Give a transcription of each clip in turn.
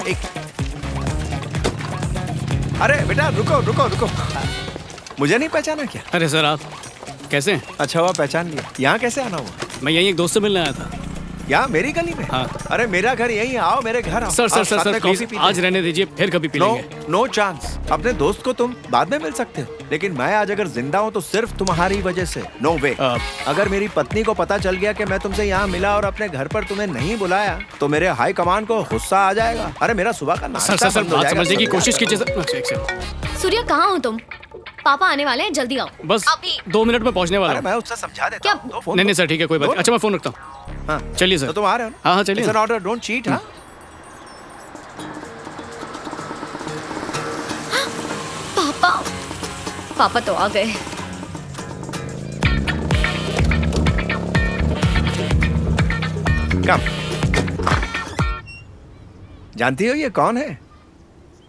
एक अरे बेटा रुको रुको रुको, मुझे नहीं पहचाना क्या? अरे सर आप कैसे हैं? अच्छा हुआ पहचान लिया। यहाँ कैसे आना हुआ? मैं यहीं एक दोस्त से मिलने आया था। यहाँ मेरी गली में? हाँ। अरे मेरा घर यहीं, आओ मेरे घर आओ। सर सर आओ, सर साथ सर में प्लीज कॉफी पीते आज रहने दीजिए, फिर कभी पी लेंगे। No chance. अपने दोस्त को तुम बाद में मिल सकते हो, लेकिन मैं आज अगर जिंदा हूँ तो सिर्फ तुम्हारी वजह से। नो वे। अगर मेरी पत्नी को पता चल गया कि मैं तुमसे यहाँ मिला और अपने घर पर तुम्हें नहीं बुलाया तो मेरे हाई कमान को गुस्सा आ जाएगा। अरे मेरा सुबह का नाश्ता सर सर बंद हो बात जाएगा। समझने की कोशिश कीजिए सर। सूर्या कहाँ हो तुम? पापा आने वाले हैं, जल्दी आओ। बस अभी 2 मिनट में पहुंचने वाला अरे हूँ। मैं उससे समझा देता क्या? हूँ। दो फोन नहीं नहीं दो। सर ठीक है कोई बात दो नहीं। अच्छा मैं फोन रखता हूँ। हाँ चलिए सर। तो तुम आ रहे हो ना? हाँ हाँ चलिए। It's an order, don't cheat, हाँ? पापा पापा तो आ गए। कम। जानती हो ये कौन है?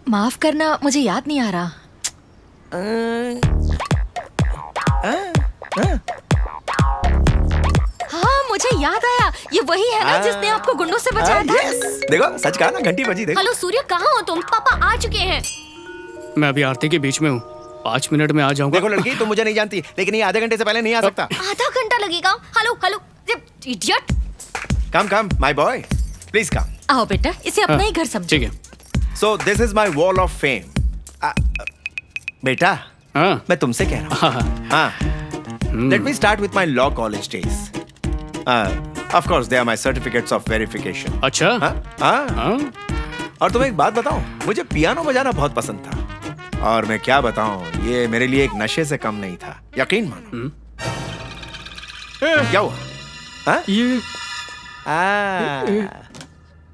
माफ करना, मुझे याद नहीं आ रहा। हाँ मुझे याद आया, ये वही है ना जिसने आपको गुंडों से बचाया था। Yes. देखो सच कहा ना, घंटी बजी। देखो हेलो सूर्या कहाँ हो तुम? पापा आ चुके हैं। मैं अभी आरती के बीच में हूँ, 5 मिनट में आ जाऊंगा। देखो लड़की, तुम मुझे नहीं जानती, लेकिन ये आधे घंटे से पहले नहीं आ सकता। आधा घंटा लगेगा। Hello hello idiot. Come come my boy, please come. आओ बेटा, इसे अपना ही घर समझो। ठीक है। So this is my wall of fame. बेटा हाँ मैं तुमसे कह रहा हूँ। हाँ let me start with my law college days. Of course they are my certificates of verification. अच्छा हाँ। और तुम्हें एक बात बताऊं, मुझे पियानो बजाना बहुत पसंद था, और मैं क्या बताऊं, ये मेरे लिए एक नशे से कम नहीं था, यकीन मानो। क्या हुआ? हाँ?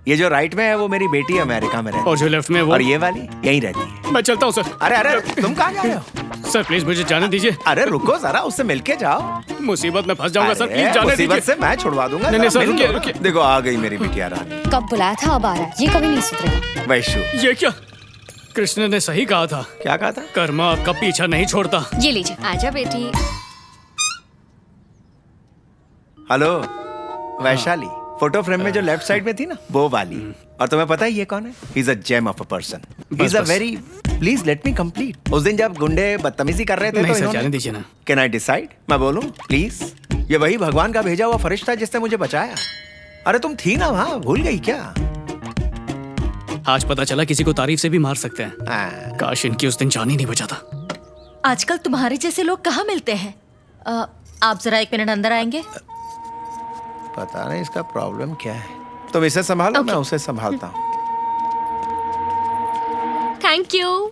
ये जो राइट में है वो मेरी बेटी अमेरिका में रहती है, और जो लेफ्ट में वो, और ये वाली यहीं रहती है। मैं चलता हूँ सर। अरे अरे तुम कहाँ जा रहे हो? सर प्लीज मुझे जाने दीजिए। अरे रुको जरा, उससे मिलके जाओ। मुसीबत में फंस जाऊंगा सर, अरे, प्लीज जाने मुसीबत दीजिए। से मैं छुड़वा दूंगा। नहीं, नहीं, जरा सर, मिल रुकिए, लो। रुकिए। देखो आ गई मेरी बिटिया रानी। कब बुलाया था अब आ रहा है, ये कभी नहीं सुधरेगा। वैशु। ये क्या? कृष्ण ने सही कहा था, क्या कहा था? कर्मा आपका पीछा नहीं छोड़ता। ये लीजिए। आजा बेटी। हेलो वैशाली, फोटो फ्रेम में जो लेफ्ट साइड में थी ना, वो वाली। और तुम्हें पता है ये कौन है? He is a gem of a person. He is a bus. Very, please let me complete. उस दिन जब गुंडे बदतमीजी कर रहे थे नहीं तो सर जाने दीजिए ना। Can I decide? मैं बोलूं प्लीज? ये वही भगवान का भेजा हुआ फरिश्ता जिसने मुझे बचाया। अरे तुम थी ना वहां, भूल गई क्या? आज पता चला किसी को तारीफ से भी मार सकते हैं। काश इनकी उस दिन जान ही नहीं बचाता। आजकल तुम्हारे जैसे लोग कहाँ मिलते हैं? आप जरा 1 मिनट अंदर आएंगे? पता नहीं इसका प्रॉब्लम क्या है। तुम इसे संभालो, मैं उसे संभालता हूँ। Thank you.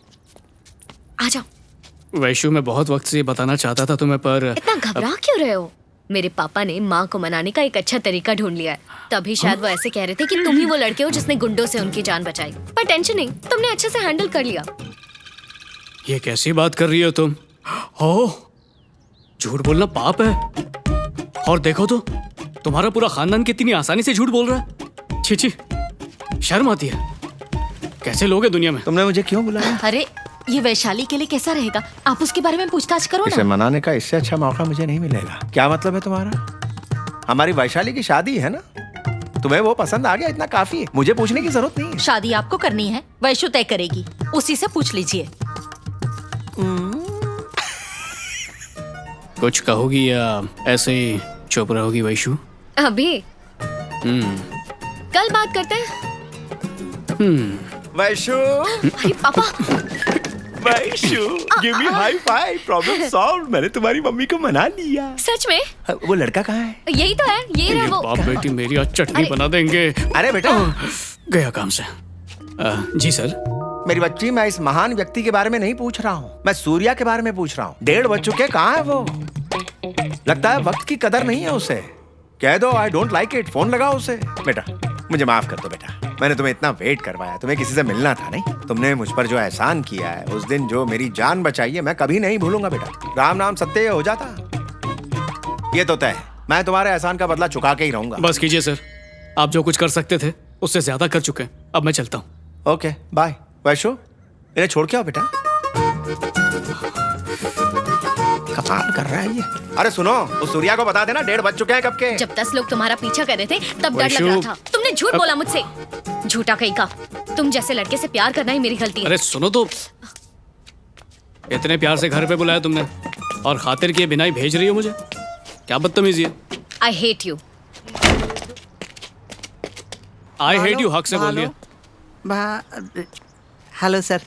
आ जाओ। वैशु मैं बहुत वक्त से ये बताना चाहता था तुम्हें, पर इतना घबरा क्यों रहे हो? मेरे पापा ने माँ को मनाने का एक अच्छा तरीका ढूंढ लिया है। तभी शायद वो ऐसे कह रहे थे कि तुम ही वो लड़के हो जिसने गुंडों से उनकी जान बचाई। पर टेंशन नहीं, तुमने अच्छे से हैंडल कर लिया। ये कैसी बात कर रही हो तुम? हो, झूठ बोलना पाप है। और देखो तो तुम्हारा पूरा खानदान कितनी आसानी से झूठ बोल रहा है। छी छी, शर्म आती है। कैसे लोग हैं दुनिया में? तुमने मुझे क्यों बुलाया? अरे ये वैशाली के लिए कैसा रहेगा? आप उसके बारे में पूछताछ करो इसे ना। मनाने का इससे अच्छा मौका मुझे नहीं मिलेगा। क्या मतलब है तुम्हारा? हमारी वैशाली की शादी है ना, तुम्हें वो पसंद आ गया, इतना काफी है। मुझे पूछने की जरूरत नहीं है। शादी आपको करनी है, वैशु तय करेगी, उसी से पूछ लीजिए। कुछ कहोगी या ऐसे ही चुप रहोगी वैशु? अभी कल बात करते हैं। वैशु, अरे पापा। Vaishu, give me high five. Problem solve. मैंने तुम्हारी मम्मी को मना लिया। सच में? वो लड़का कहाँ है? यही तो है, ये रहा वो। बाप बेटी मेरी आज चटनी अरे- बना देंगे। अरे बेटा, गया काम से। जी सर। मेरी बच्ची, मैं इस महान व्यक्ति के बारे में नहीं पूछ रहा हूँ, मैं सूर्या के बारे में पूछ रहा हूँ। 1:30 बज चुके, कहाँ है वो? लगता है वक्त की कदर नहीं है उसे। कह दो I don't like it, phone लगाओ उसे। बेटा मुझे माफ कर दो बेटा, मैंने तुम्हें इतना वेट करवाया, तुम्हें किसी से मिलना था नहीं। तुमने मुझ पर जो एहसान किया है, उस दिन जो मेरी जान बचाई है, मैं कभी नहीं भूलूंगा बेटा। राम नाम सत्य हो जाता, ये तो तय है। मैं तुम्हारे एहसान का बदला चुका के ही रहूंगा। बस कीजिए सर, आप जो कुछ कर सकते थे उससे ज्यादा कर चुके हैं। अब मैं चलता हूँ। Okay bye. वैशु, इन्हें छोड़ के आओ बेटा। कमाल कर रहा है ये। अरे सुनो, उस सूर्या को बता देना 1:30 बज चुके हैं कब के। जब 10 लोग तुम्हारा पीछा कर रहे थे तब डर लग वैशु। रहा था। तुमने झूठ बोला मुझसे, झूठा कहीं का। तुम जैसे लड़के से प्यार करना ही मेरी गलती है। अरे सुनो तो, इतने प्यार से घर पे बुलाया तुमने और खातिर किए बिना ही भेज रही हो मुझे? क्या बदतमीजी है। I hate you. I hate you हक से बोल दिया। हेलो सर,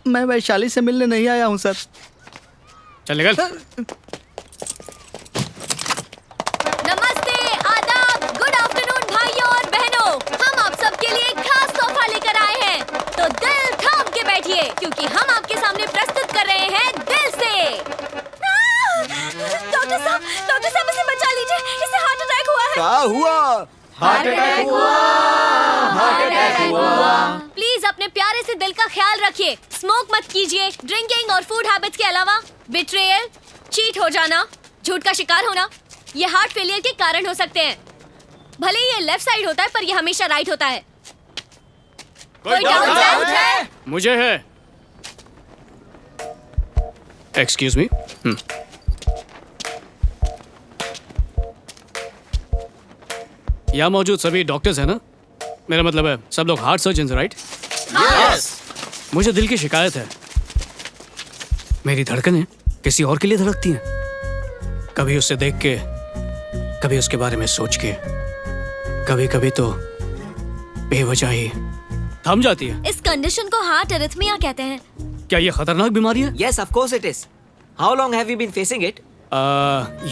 मैं वैशाली से मिलने नहीं आया हूँ सर। चल निकल। नमस्ते, आदाब, गुड आफ्टरनून भाइयों और बहनों। हम आप सबके लिए एक खास तोहफा लेकर आए हैं, तो दिल थाम के बैठिए क्योंकि हम आपके सामने प्रस्तुत कर रहे हैं दिल से। डॉक्टर साहब इसे बचा लीजिए, इसे हार्ट अटैक हुआ है। क्या हुआ? हार्ट अटैक हुआ। प्लीज अपने प्यारे से दिल का ख्याल रखिए। स्मोक मत कीजिए। ड्रिंकिंग और फूड हैबिट्स के अलावा बिट्रेयल, चीट हो जाना, झूठ का शिकार होना, ये हार्ट फेलियर के कारण हो सकते हैं। भले ही ये लेफ्ट साइड होता है पर ये हमेशा राइट होता है। कोई डाउट है? मुझे है। Excuse me. यहाँ मौजूद सभी डॉक्टर्स हैं ना? मेरा मतलब है सब लोग हार्ट सर्जन, राइट? मुझे दिल की शिकायत है। मेरी धड़कनें किसी और के लिए धड़कती हैं। कभी उसे देख के, कभी उसके बारे में सोच के, कभी कभी तो बेवजह ही थम जाती है। इस कंडीशन को हार्ट एरिथमिया कहते हैं। क्या ये खतरनाक बीमारी है? Yes, of course it is. How long have you been facing it?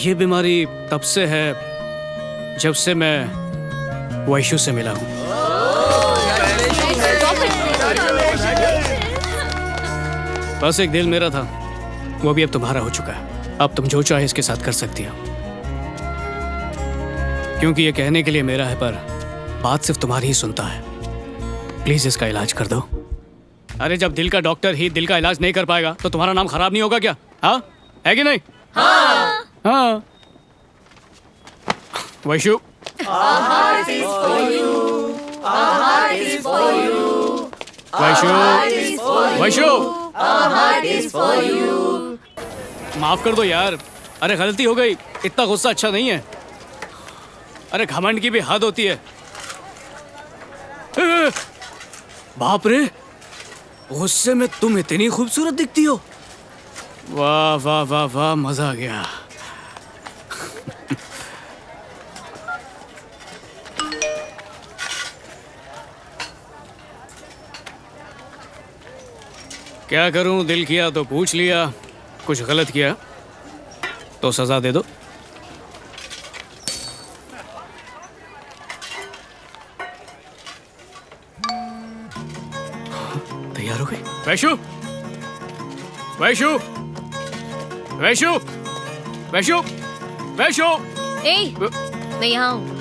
ये बीमारी तब से है जब से मैं वैशु से मिला हूँ। बस एक दिल मेरा था, वो भी अब तुम्हारा हो चुका है। अब तुम जो चाहे इसके साथ कर सकती हो, क्योंकि ये कहने के लिए मेरा है पर बात सिर्फ तुम्हारी ही सुनता है। प्लीज इसका इलाज कर दो। अरे जब दिल का डॉक्टर ही दिल का इलाज नहीं कर पाएगा तो तुम्हारा नाम खराब नहीं होगा क्या? हाँ, है कि नहीं? हाँ। हाँ। वैशु, वैशु, माफ कर दो यार। अरे गलती हो गई, इतना गुस्सा अच्छा नहीं है। अरे घमंड की भी हद होती है। बाप रे, गुस्से में तुम इतनी खूबसूरत दिखती हो। वाह वाह वाह वाह, मजा आ गया। क्या करूं, दिल किया तो पूछ लिया, कुछ गलत किया तो सजा दे दो। तैयार हो गई? वैशु, वैशु, वैशु, वैशु, वैशु। ए, मैं यहाँ हूँ।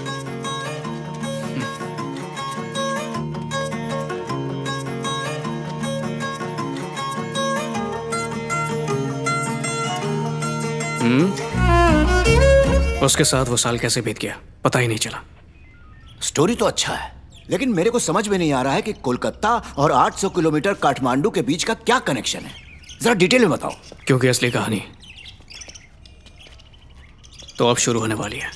उसके साथ वो साल कैसे बीत गया पता ही नहीं चला। स्टोरी तो अच्छा है, लेकिन मेरे को समझ में नहीं आ रहा है कि कोलकाता और 800 किलोमीटर काठमांडू के बीच का क्या कनेक्शन है। जरा डिटेल में बताओ। क्योंकि असली कहानी तो अब शुरू होने वाली है।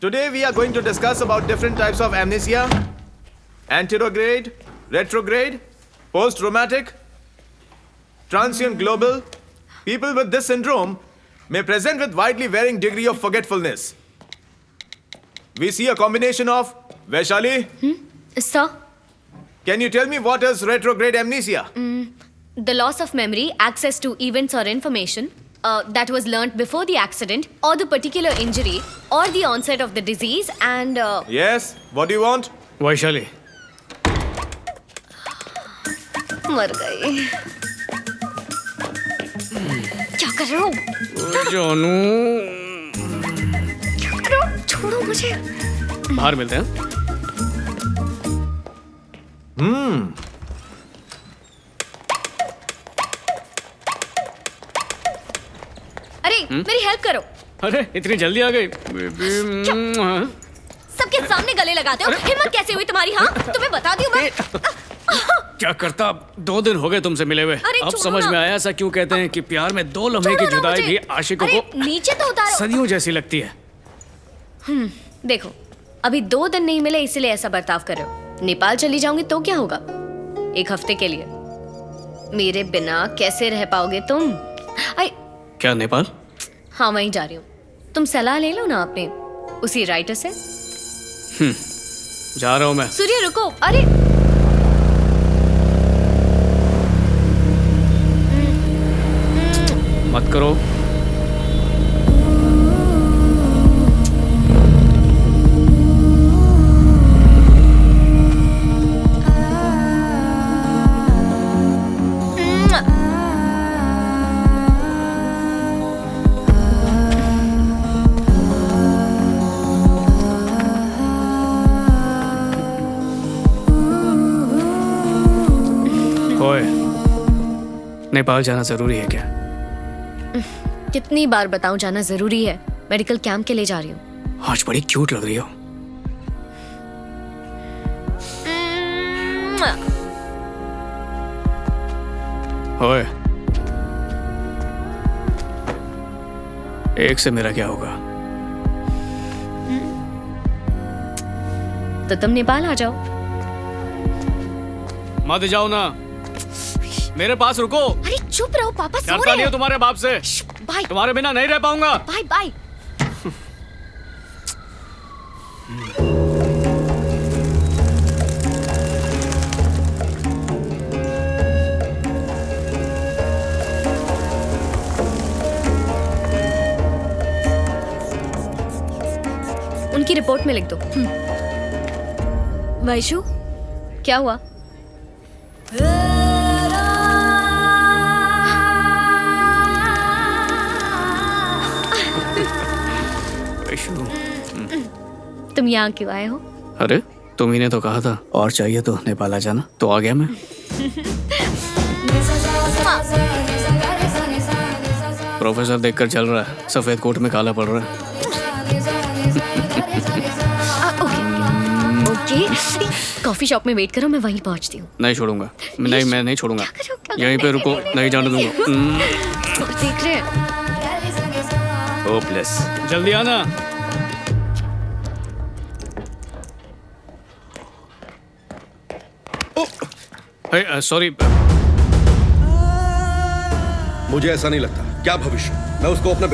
Today we are going to discuss about different types of amnesia: anterograde, retrograde, post-traumatic, transient global. People with this syndrome may present with widely varying degree of forgetfulness. We see a combination of Vaishali. Sir, Can you tell me what is retrograde amnesia? the loss of memory, access to events or information that was learnt before the accident or the particular injury or the onset of the disease and Yes. What do you want? Vaishali, मर गई। क्या कर रहे हो? जानू, क्या कर रहे हो? छोड़ो मुझे। बाहर मिलते हैं। अरे मेरी हेल्प करो। अरे इतनी जल्दी आ गई? सबके सामने गले लगाते हो। हिम्मत कैसे हुई तुम्हारी? हाँ, तुम्हें बता दूं मैं। क्या करता, 2 दिन हो गए तुमसे मिले हुए। अरे अब छोड़ो समझ ना। में आया ऐसा क्यों कहते हैं कि प्यार में 2 लम्हे की छोड़ो ना जुदाई मुझे। भी आशिकों अरे, को नीचे तो उतारो। सदियों जैसी लगती है। देखो, अभी 2 दिन नहीं मिले इसलिए ऐसा बर्ताव कर रहे हो। नेपाल चली जाऊंगी तो क्या होगा? 1 हफ्ते के लिए मेरे बिना कैसे रह पाओगे तुम? क्या नेपाल? हाँ, वहीं जा रही हूँ। तुम सलाह ले लो ना अपने उसी राइटर से। जा रहा हूं मैं। सूर्य रुको, अरे मत करो। ओए, नेपाल जाना जरूरी है क्या? कितनी बार बताऊं जाना जरूरी है। मेडिकल कैंप के लिए जा रही हूँ। आज बड़ी क्यूट लग रही हो। ओए, एक से मेरा क्या होगा? तो तुम नेपाल आ जाओ। मत जाओ ना, मेरे पास रुको। अरे चुप रहो, पापा सो डरता रहे नहीं हो हैं। तुम्हारे बाप से। बाय तुम्हारे बिना नहीं रह पाऊंगा। Bye bye. उनकी रिपोर्ट में लिख दो। वैशु, क्या हुआ? तुम यहाँ क्यों आए हो? अरे तुम ही ने तो कहा था और चाहिए तो नेपाल आ जाना, तो आ गया मैं। प्रोफेसर देखकर चल रहा है, सफेद कोट में काला पड़ रहा है। ओके, कॉफी शॉप में वेट करो, मैं वहीं पहुंचती हूँ। नहीं छोड़ूंगा, नहीं मैं नहीं छोड़ूंगा। क्या करो? यहीं पे रुको, नहीं जाने दूंगा। देख रहे हैं। होपलेस। जल्दी आना। सॉरी। मुझे ऐसा नहीं लगता। क्या भविष्य? मैं उसको अपना